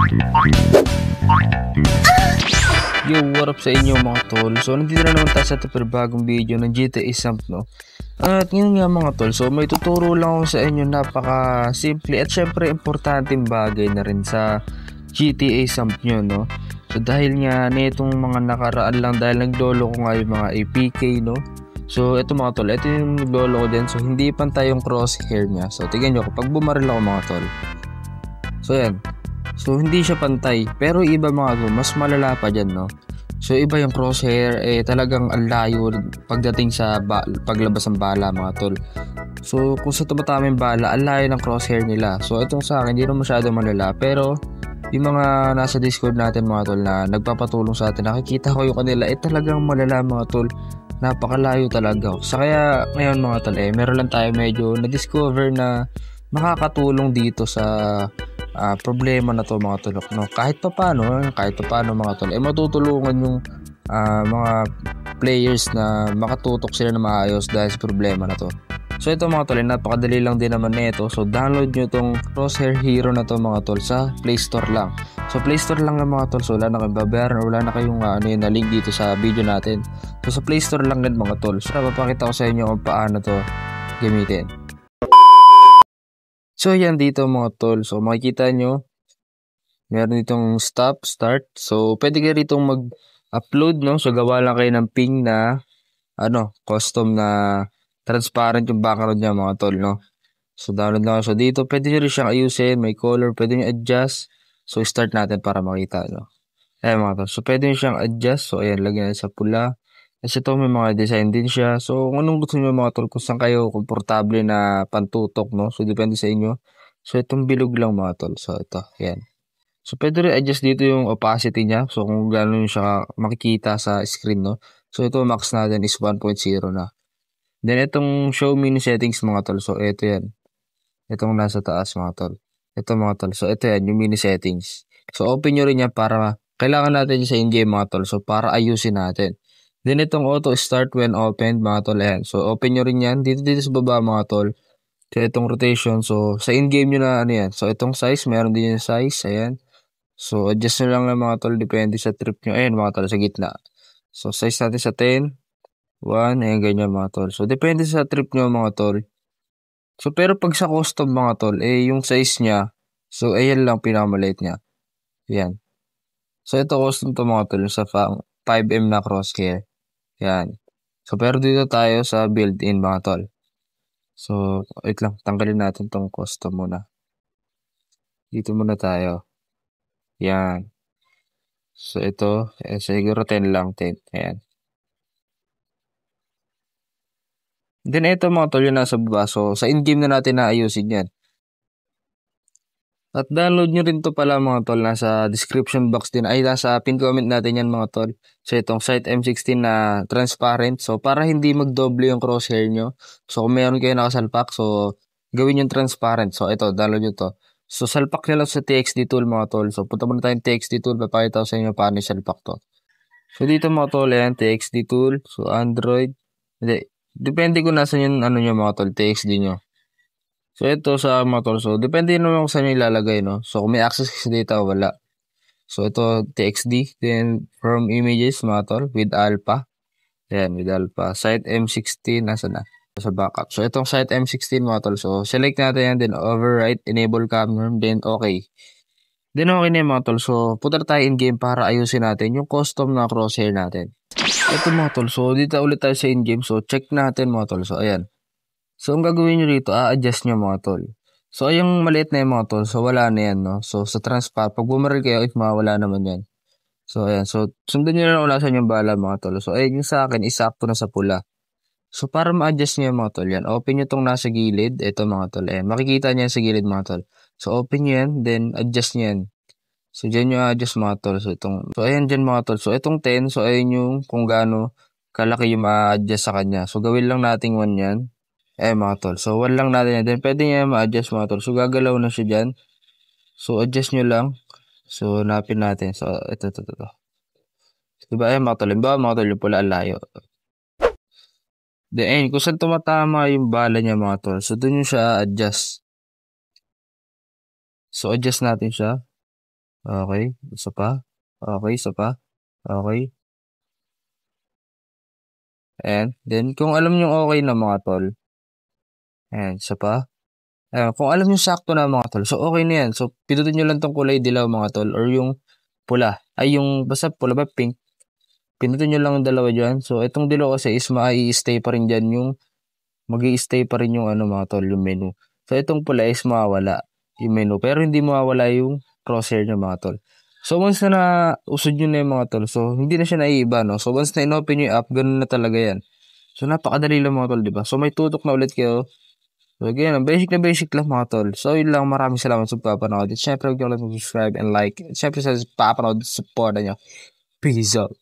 Yo, what up sa inyo mga tol? So, nandito na naman tayo sa bagong video ng GTA Samp, no? At yun nga mga tol, so may tuturo lang ako sa inyo napaka simple at syempre importanteng bagay na rin sa GTA Samp nyo, no? So, dahil nga nitong mga nakaraan lang, dahil naglolo ko nga yung mga APK, no? So, ito mga tol, ito yung naglolo ko din. So, hindi pantay yung crosshair niya. So, tignan nyo, kapag bumaril ako mga tol. So, yan. So, hindi siya pantay. Pero iba mga tol, mas malala pa dyan, no? So, iba yung crosshair, talagang ang layo pagdating sa paglabas ng bala, mga tol. So, kung sa tumatama yung bala, ang layo ng crosshair nila. So, itong sa akin, hindi naman masyado malala. Pero, yung mga nasa Discord natin, mga tol, na nagpapatulong sa atin, nakikita ko yung kanila, talagang malala, mga tol. Napakalayo talaga. So, kaya, ngayon, mga tol, meron lang tayo medyo na-discover na makakatulong dito sa problema na to mga tol, no? Kahit pa paano mga tol, matutulungan yung mga players na makatutok sila na maayos dahil sa problema na to. So ito mga tol, napakadali lang din naman nito. So download nyo tong Crosshair Hero na to mga tol sa Play Store lang. So Play Store lang ng mga tol, so wala na kayong babayaran, wala na kayong na link dito sa video natin. So sa Play Store lang din mga tol. So papakita ko sa inyo kung paano to gamitin. So yan dito mga tol, so makikita nyo meron ditong stop, start. So pwede kayo rito mag-upload, no? So gawa lang kayo ng ping na custom na transparent yung background niya mga tol, no? So download lang. So dito pwede nyo rin siyang ayusin, may color, pwede nyo adjust. So start natin para makita, no? Ayan mga tol, so pwede nyo siyang adjust. So ayan, lagyan natin sa pula. Kasi ito may mga design din siya. So kung anong gusto nyo mga tol, kung saan kayo komportable na pantutok, no? So depende sa inyo. So itong bilog lang mga tol. So ito, ayan. So pwede rin adjust dito yung opacity niya. So kung gano'n siya makikita sa screen, no? So ito max natin is 1.0 na. Then itong show mini settings mga tol. So ito yan. Itong nasa taas mga tol. Ito mga tol. So ito yan, yung mini settings. So open nyo rin yan para kailangan natin sa in-game mga tol. So para ayusin natin. Then itong auto start when opened mga tol. Ayan. So open nyo rin yan. Dito sa baba mga tol. So itong rotation. So sa in-game nyo na yan. So itong size. Meron din yung size. Ayan. So adjust nyo lang ng mga tol. Depende sa trip nyo. Ayan mga tol. Sa gitna. So size natin sa 10. 1. Ayan ganyan mga tol. So depende sa trip nyo mga tol. So pero pag sa custom mga tol. Yung size nya. So ayan lang pinakamaliit nya. Ayan. So ito custom to mga tol. Sa 5M na crosshair. Yan. So, pero dito tayo sa built-in mga tol. So, wait lang. Tanggalin natin tong custom muna. Dito muna tayo. Yan. So, ito. Siguro 10 lang. 10. Ayan. Then, ito mga tol yung nasa baba. So, sa in-game na natin naayusin yan. At download nyo rin to pala mga tol. Nasa description box din. Ay, nasa pin comment natin yan mga tol. So, itong Sight M16 na transparent. So, para hindi magdoble yung crosshair nyo. So, kung meron kayo nakasalpak, so, gawin yung transparent. So, ito, download nyo to. So, salpak nyo lang sa TXT tool mga tol. So, punta muna tayong TXT tool. Papakita ko sa inyo paano salpak to. So, dito mga tol, ayan, TXT tool. So, Android. Hindi. Depende kung nasa yung nyo mga tol, TXT nyo. So, ito sa mga tol. So, depende naman kung saan nyo ilalagay, no? So, kung may access sa data, wala. So, ito, TXT. Then, from images, mga tol, with alpha. Ayan, with alpha. Site M16, nasa na? Sa backup. So, itong site M16, mga tol. So, select natin yan. Then, overwrite, enable camera. Then, okay. Then, okay na yung mga tol. So, punta tayo in-game para ayusin natin yung custom na crosshair natin. Ito mga tol. So, dito ulit tayo sa in-game. So, check natin mga tol. So, ayan. So, ang gagawin nyo rito, adjust nyo mga tol. So, yung maliit na yung mga tol, so wala na yan, no? So, sa transfer, pag bumaril kayo, mawala naman yan. So, ayan. So, sundan nyo na wala sa yung bala mga tol. So, ayun yung sa akin, isakto na sa pula. So, para ma-adjust nyo yung mga tol yan, open nyo tong nasa gilid. Ito mga tol, ayan. Makikita nyo yan sa gilid mga tol. So, open nyo yan, then adjust nyo yan. So, dyan nyo adjust mga tol. So, ayan dyan mga tol. So, itong 10, so ayun yung kung gaano kalaki yung ma-adjust sa kanya. So, gawin lang nating 1 yan. Mga tol. So, 1 lang natin yan. Then, pwede niya ma-adjust mga tol. So, gagalaw na siya dyan. So, adjust nyo lang. So, napin natin. So, ito. Diba, mga tol. Mga tol, yung pula layo. Then, kung saan tumatama yung bala niya mga tol. So, dun yung siya adjust. So, adjust natin siya. Okay, isa pa. Okay, isa pa. Okay. And then kung alam niyong okay na mga tol, ayan, isa pa. Ayan, kung alam niyo sakto na mga tol, so okay na yan. So pindutin niyo lang tong kulay dilaw mga tol or yung pula. Ay yung basta pula ba pink. Pindutin niyo lang ang dalawa diyan. So itong dilaw kasi is mai-stay pa rin diyan yung magi-stay pa rin yung ano mga tol, yung menu. So itong pula is mawawala yung menu pero hindi mawawala yung crosshair niya mga tol. So once na usod nyo na yung mga tol, so hindi na siya naiiba no. So once na in-open nyo yung app, ganun na talaga yan. So napakadali lang mga tol, di ba? So may tutok na ulit kayo. So again, na basic lang mga tol. So yun lang, maraming salamat sa pagpapanood. At syempre, huwag nyo lang subscribe and like. At syempre sa papanood, support nyo. Peace out.